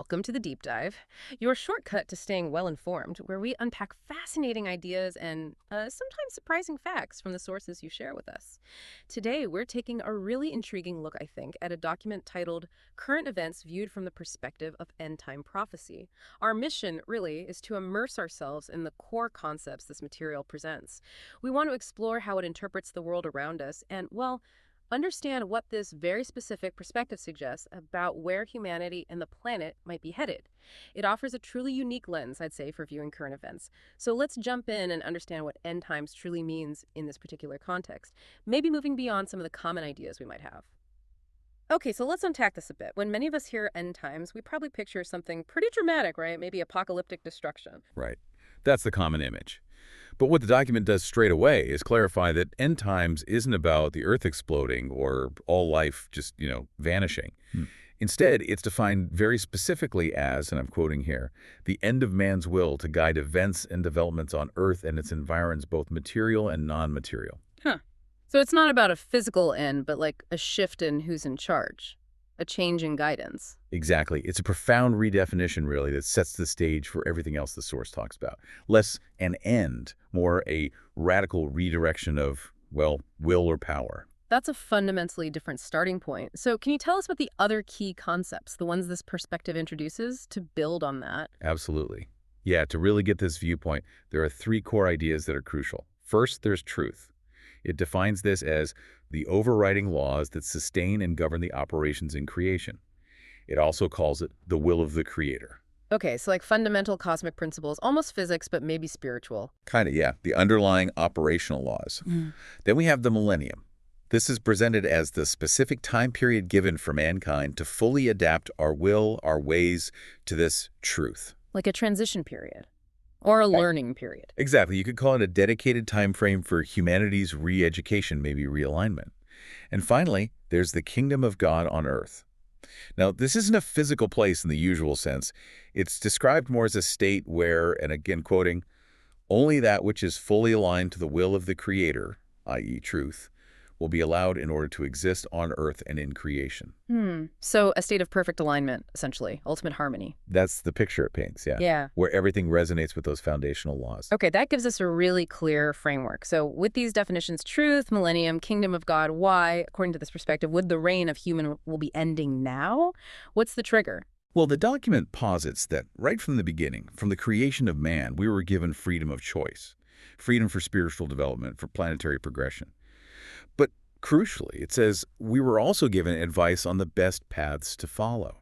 Welcome to the Deep Dive, your shortcut to staying well informed, where we unpack fascinating ideas and sometimes surprising facts from the sources you share with us. Today, we're taking a really intriguing look, I think, at a document titled Current Events Viewed from the Perspective of End Time Prophecy. Our mission, really, is to immerse ourselves in the core concepts this material presents. We want to explore how it interprets the world around us and, well, understand what this very specific perspective suggests about where humanity and the planet might be headed. It offers a truly unique lens, I'd say, for viewing current events. So let's jump in and understand what end times truly means in this particular context, maybe moving beyond some of the common ideas we might have. Okay, so let's unpack this a bit. When many of us hear end times, we probably picture something pretty dramatic, right? Maybe apocalyptic destruction. Right. That's the common image. But what the document does straight away is clarify that end times isn't about the Earth exploding or all life just, vanishing. Instead, it's defined very specifically as, and I'm quoting here, the end of man's will to guide events and developments on Earth and its environs, both material and non-material. Huh. So it's not about a physical end, but like a shift in who's in charge, a change in guidance. Exactly. It's a profound redefinition, really, that sets the stage for everything else the source talks about. Less an end, more a radical redirection of, well, will or power. That's a fundamentally different starting point. So can you tell us about the other key concepts, the ones this perspective introduces, to build on that? Absolutely. Yeah, to really get this viewpoint, there are three core ideas that are crucial. First, there's truth. It defines this as the overriding laws that sustain and govern the operations in creation. It also calls it the will of the Creator. Okay, so like fundamental cosmic principles, almost physics, but maybe spiritual. Kind of, yeah, the underlying operational laws. Then we have the millennium. This is presented as the specific time period given for mankind to fully adapt our will, our ways to this truth. Like a transition period. Or a learning period. Exactly. You could call it a dedicated time frame for humanity's re-education, maybe realignment. And finally, there's the kingdom of God on earth. Now, this isn't a physical place in the usual sense. It's described more as a state where, and again quoting, only that which is fully aligned to the will of the Creator, i.e. truth, will be allowed in order to exist on earth and in creation. So a state of perfect alignment, essentially, ultimate harmony. That's the picture it paints, yeah. Yeah. Where everything resonates with those foundational laws. Okay, that gives us a really clear framework. So with these definitions, truth, millennium, kingdom of God, why, according to this perspective, would the reign of human will be ending now? What's the trigger? Well, the document posits that right from the beginning, from the creation of man, we were given freedom of choice, freedom for spiritual development, for planetary progression. But crucially, it says we were also given advice on the best paths to follow.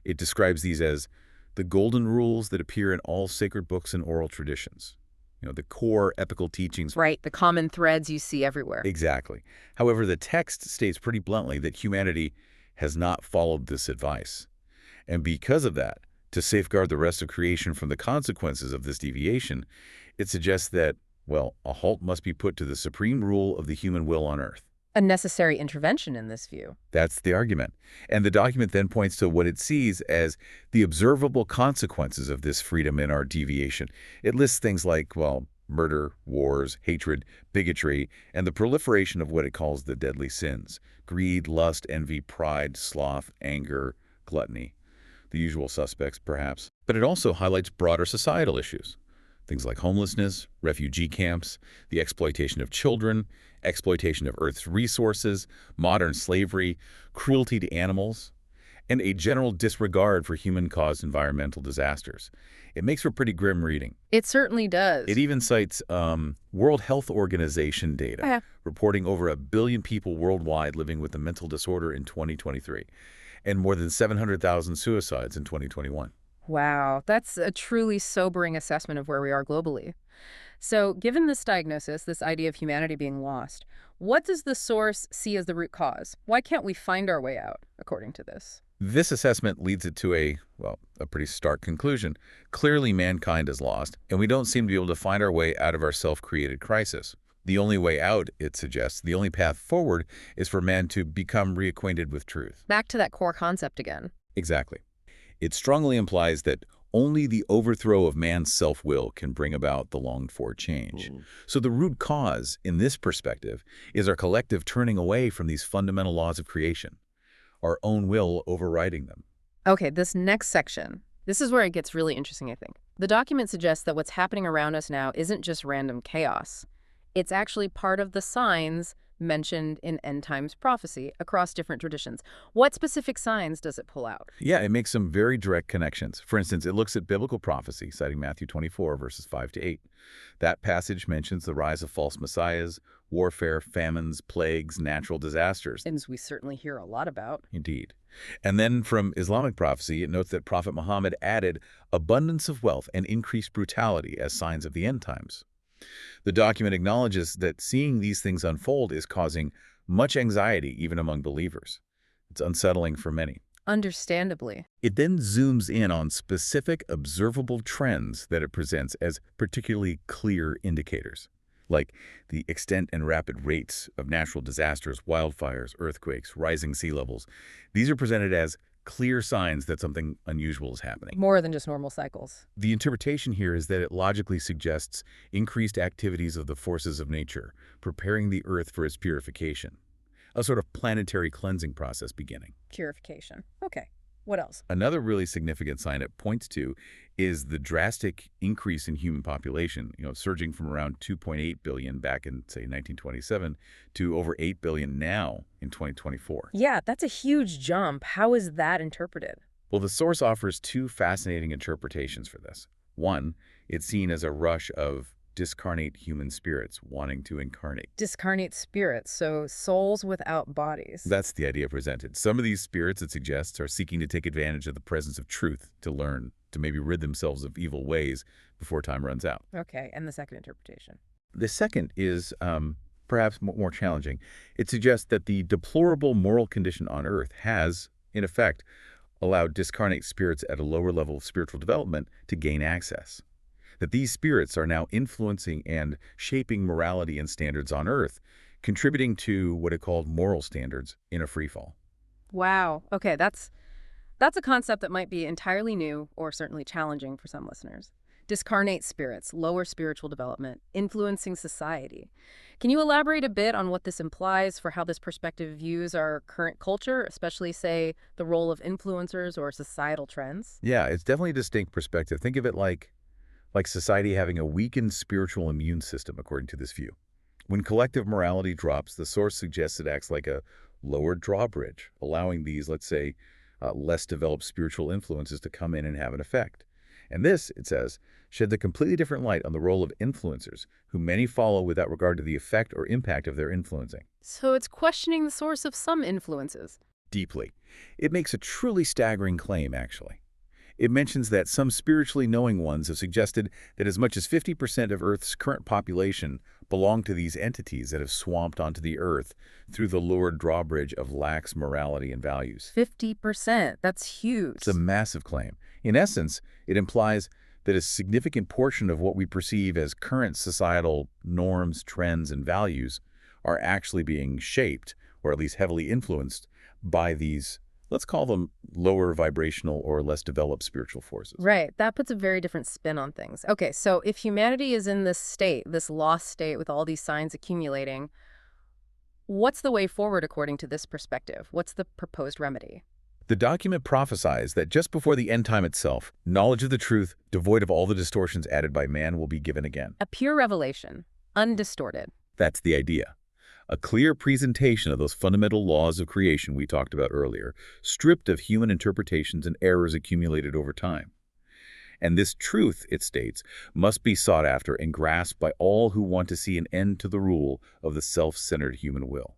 It describes these as the golden rules that appear in all sacred books and oral traditions. The core epical teachings. Right, the common threads you see everywhere. Exactly. However, the text states pretty bluntly that humanity has not followed this advice. And because of that, to safeguard the rest of creation from the consequences of this deviation, it suggests that, well, a halt must be put to the supreme rule of the human will on earth. A necessary intervention in this view. That's the argument. And the document then points to what it sees as the observable consequences of this freedom in our deviation. It lists things like, well, murder, wars, hatred, bigotry, and the proliferation of what it calls the deadly sins: greed, lust, envy, pride, sloth, anger, gluttony. The usual suspects, perhaps. But it also highlights broader societal issues. Things like homelessness, refugee camps, the exploitation of children, exploitation of Earth's resources, modern slavery, cruelty to animals, and a general disregard for human-caused environmental disasters. It makes for pretty grim reading. It certainly does. It even cites World Health Organization data, reporting over 1 billion people worldwide living with a mental disorder in 2023, and more than 700,000 suicides in 2021. Wow, that's a truly sobering assessment of where we are globally. So given this diagnosis, this idea of humanity being lost, what does the source see as the root cause? Why can't we find our way out, according to this? This assessment leads it to a pretty stark conclusion. Clearly, mankind is lost, and we don't seem to be able to find our way out of our self-created crisis. The only way out, it suggests, the only path forward, is for man to become reacquainted with truth. Back to that core concept again. Exactly. It strongly implies that only the overthrow of man's self-will can bring about the longed-for change. So the root cause, in this perspective, is our collective turning away from these fundamental laws of creation, our own will overriding them. Okay, this next section, this is where it gets really interesting, I think. The document suggests that what's happening around us now isn't just random chaos. It's actually part of the signs mentioned in end times prophecy across different traditions. What specific signs does it pull out? Yeah, it makes some very direct connections. For instance, it looks at biblical prophecy, citing Matthew 24, verses 5 to 8. That passage mentions the rise of false messiahs, warfare, famines, plagues, natural disasters. Things we certainly hear a lot about. Indeed. And then from Islamic prophecy, it notes that Prophet Muhammad added abundance of wealth and increased brutality as signs of the end times. The document acknowledges that seeing these things unfold is causing much anxiety even among believers. It's unsettling for many. Understandably. It then zooms in on specific observable trends that it presents as particularly clear indicators, like the extent and rapid rates of natural disasters, wildfires, earthquakes, rising sea levels. These are presented as clear signs that something unusual is happening. More than just normal cycles. The interpretation here is that it logically suggests increased activities of the forces of nature, preparing the Earth for its purification, a sort of planetary cleansing process beginning. Purification. Okay. What else? Another really significant sign it points to is the drastic increase in human population, surging from around 2.8 billion back in, say, 1927 to over 8 billion now in 2024. Yeah, that's a huge jump. How is that interpreted? Well, the source offers two fascinating interpretations for this. One, it's seen as a rush of discarnate human spirits wanting to incarnate. Discarnate spirits, so souls without bodies. That's the idea presented. Some of these spirits, it suggests, are seeking to take advantage of the presence of truth to learn, to maybe rid themselves of evil ways before time runs out. Okay, and the second interpretation? The second is perhaps more challenging. It suggests that the deplorable moral condition on Earth has, in effect, allowed discarnate spirits at a lower level of spiritual development to gain access. That these spirits are now influencing and shaping morality and standards on Earth, contributing to what it called moral standards in a freefall. Wow. Okay, that's a concept that might be entirely new or certainly challenging for some listeners. Discarnate spirits, lower spiritual development, influencing society. Can you elaborate a bit on what this implies for how this perspective views our current culture, especially, say, the role of influencers or societal trends? Yeah, it's definitely a distinct perspective. Think of it like society having a weakened spiritual immune system, according to this view. When collective morality drops, the source suggests it acts like a lowered drawbridge, allowing these, let's say, less developed spiritual influences to come in and have an effect. And this, it says, sheds a completely different light on the role of influencers, who many follow without regard to the effect or impact of their influencing. So it's questioning the source of some influences. Deeply. It makes a truly staggering claim, actually. It mentions that some spiritually knowing ones have suggested that as much as 50% of Earth's current population belong to these entities that have swamped onto the Earth through the lurid drawbridge of lax morality and values. 50%. That's huge. It's a massive claim. In essence, it implies that a significant portion of what we perceive as current societal norms, trends, and values are actually being shaped, or at least heavily influenced, by these, let's call them lower vibrational or less developed spiritual forces. Right. That puts a very different spin on things. Okay, so if humanity is in this state, this lost state with all these signs accumulating, what's the way forward according to this perspective? What's the proposed remedy? The document prophesies that just before the end time itself, knowledge of the truth, devoid of all the distortions added by man, will be given again. A pure revelation, undistorted. That's the idea. A clear presentation of those fundamental laws of creation we talked about earlier, stripped of human interpretations and errors accumulated over time. And this truth, it states, must be sought after and grasped by all who want to see an end to the rule of the self-centered human will.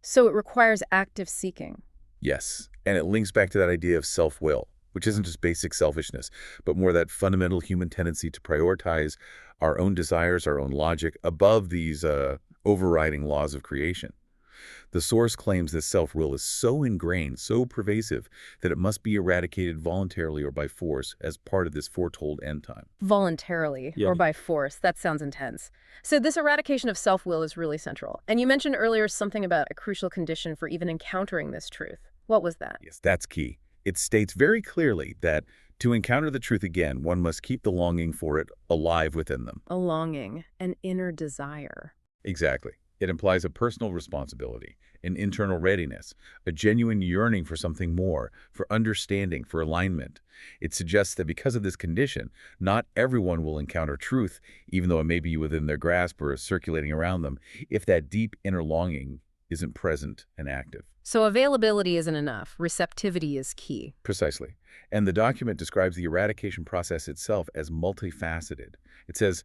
So it requires active seeking. Yes, and it links back to that idea of self-will, which isn't just basic selfishness, but more that fundamental human tendency to prioritize our own desires, our own logic, above these overriding laws of creation. The source claims that self-will is so ingrained, so pervasive, that it must be eradicated voluntarily or by force as part of this foretold end time. Voluntarily or by force. That sounds intense. So this eradication of self-will is really central. And you mentioned earlier something about a crucial condition for even encountering this truth. What was that? Yes, that's key. It states very clearly that to encounter the truth again, one must keep the longing for it alive within them. A longing, an inner desire. Exactly. It implies a personal responsibility, an internal readiness, a genuine yearning for something more, for understanding, for alignment. It suggests that because of this condition, not everyone will encounter truth, even though it may be within their grasp or circulating around them, if that deep inner longing isn't present and active. So availability isn't enough. Receptivity is key. Precisely. And the document describes the eradication process itself as multifaceted. It says,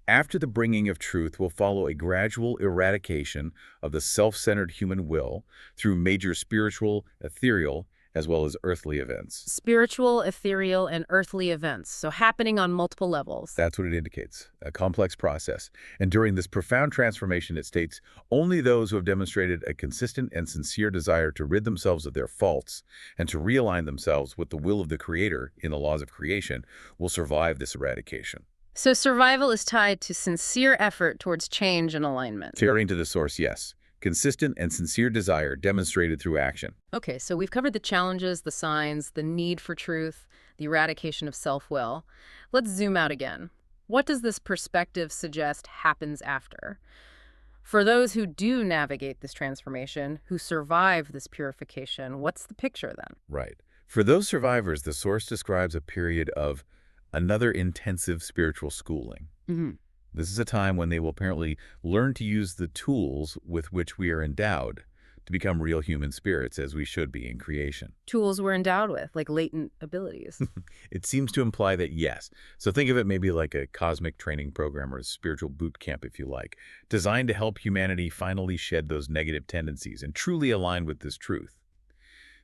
after the bringing of truth will follow a gradual eradication of the self-centered human will through major spiritual, ethereal, as well as earthly events. Spiritual, ethereal, and earthly events, so happening on multiple levels. That's what it indicates, a complex process. And during this profound transformation, it states, only those who have demonstrated a consistent and sincere desire to rid themselves of their faults and to realign themselves with the will of the Creator in the laws of creation will survive this eradication. So survival is tied to sincere effort towards change and alignment. According to the source, yes. Consistent and sincere desire demonstrated through action. Okay, so we've covered the challenges, the signs, the need for truth, the eradication of self-will. Let's zoom out again. What does this perspective suggest happens after? For those who do navigate this transformation, who survive this purification, what's the picture then? Right. For those survivors, the source describes a period of another intensive spiritual schooling. Mm-hmm. This is a time when they will apparently learn to use the tools with which we are endowed to become real human spirits as we should be in creation. Tools we're endowed with, like latent abilities. It seems to imply that yes. So think of it maybe like a cosmic training program or a spiritual boot camp, if you like, designed to help humanity finally shed those negative tendencies and truly align with this truth.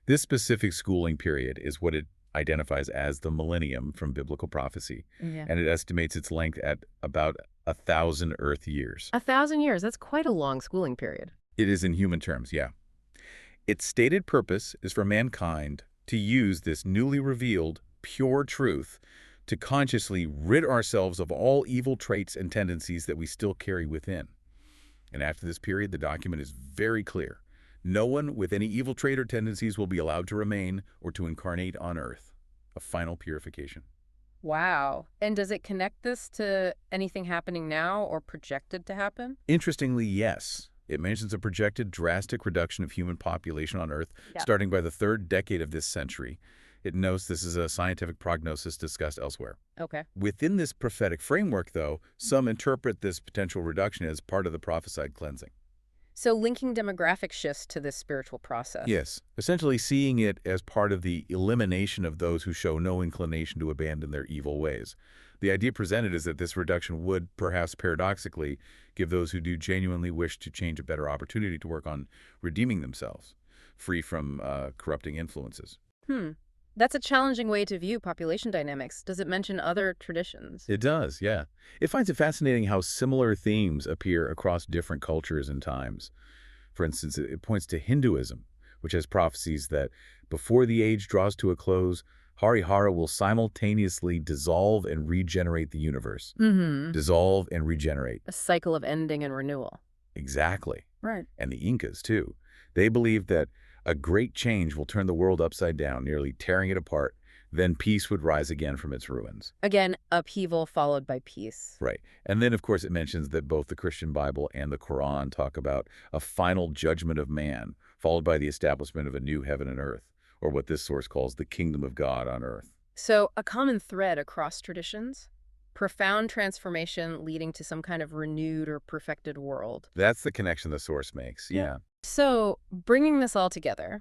This specific schooling period is what it identifies as the millennium from biblical prophecy, and it estimates its length at about 1,000 Earth years. 1,000 years, that's quite a long schooling period. It is in human terms, yeah. Its stated purpose is for mankind to use this newly revealed, pure truth to consciously rid ourselves of all evil traits and tendencies that we still carry within. And after this period, the document is very clear. No one with any evil trait or tendencies will be allowed to remain or to incarnate on Earth. A final purification. Wow. And does it connect this to anything happening now or projected to happen? Interestingly, yes. It mentions a projected drastic reduction of human population on Earth starting by the third decade of this century. It notes this is a scientific prognosis discussed elsewhere. Okay. Within this prophetic framework, though, some interpret this potential reduction as part of the prophesied cleansing. So linking demographic shifts to this spiritual process. Yes, essentially seeing it as part of the elimination of those who show no inclination to abandon their evil ways. The idea presented is that this reduction would, perhaps paradoxically, give those who do genuinely wish to change a better opportunity to work on redeeming themselves, free from corrupting influences. That's a challenging way to view population dynamics. Does it mention other traditions? It does, yeah. It finds it fascinating how similar themes appear across different cultures and times. For instance, it points to Hinduism, which has prophecies that before the age draws to a close, Harihara will simultaneously dissolve and regenerate the universe. Dissolve and regenerate. A cycle of ending and renewal. Exactly. Right. And the Incas, too. They believed that a great change will turn the world upside down, nearly tearing it apart. Then peace would rise again from its ruins. Again, upheaval followed by peace. Right. And then, of course, it mentions that both the Christian Bible and the Quran talk about a final judgment of man, followed by the establishment of a new heaven and earth, or what this source calls the kingdom of God on earth. So a common thread across traditions? Profound transformation leading to some kind of renewed or perfected world. That's the connection the source makes, yeah. So, bringing this all together,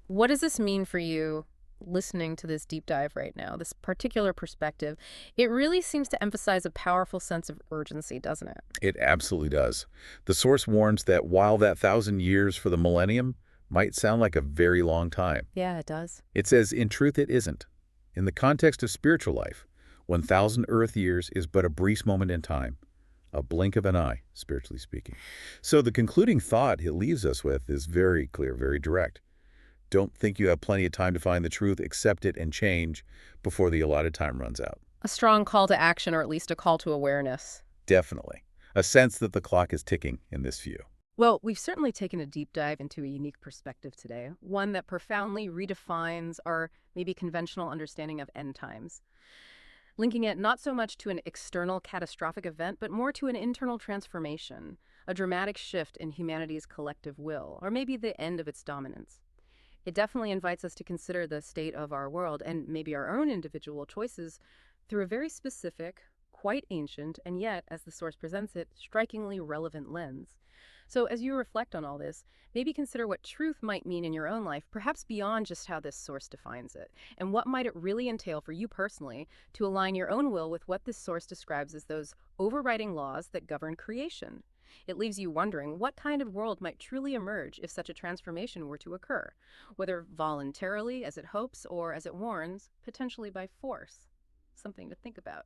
what does this mean for you listening to this deep dive right now, this particular perspective? It really seems to emphasize a powerful sense of urgency, doesn't it? It absolutely does. The source warns that while that 1,000 years for the millennium might sound like a very long time, Yeah, it does. it says, in truth, it isn't. In the context of spiritual life, 1,000 Earth years is but a brief moment in time. A blink of an eye, spiritually speaking. So the concluding thought it leaves us with is very clear, very direct. Don't think you have plenty of time to find the truth, accept it, and change before the allotted time runs out. A strong call to action, or at least a call to awareness. Definitely. A sense that the clock is ticking in this view. Well, we've certainly taken a deep dive into a unique perspective today, one that profoundly redefines our maybe conventional understanding of end times. linking it not so much to an external catastrophic event, but more to an internal transformation, a dramatic shift in humanity's collective will, or maybe the end of its dominance. It definitely invites us to consider the state of our world and maybe our own individual choices through a very specific, quite ancient, and yet, as the source presents it, strikingly relevant lens. So, as you reflect on all this, maybe consider what truth might mean in your own life, perhaps beyond just how this source defines it. And what might it really entail for you personally to align your own will with what this source describes as those overriding laws that govern creation? It leaves you wondering what kind of world might truly emerge if such a transformation were to occur, whether voluntarily, as it hopes, or as it warns, potentially by force. Something to think about.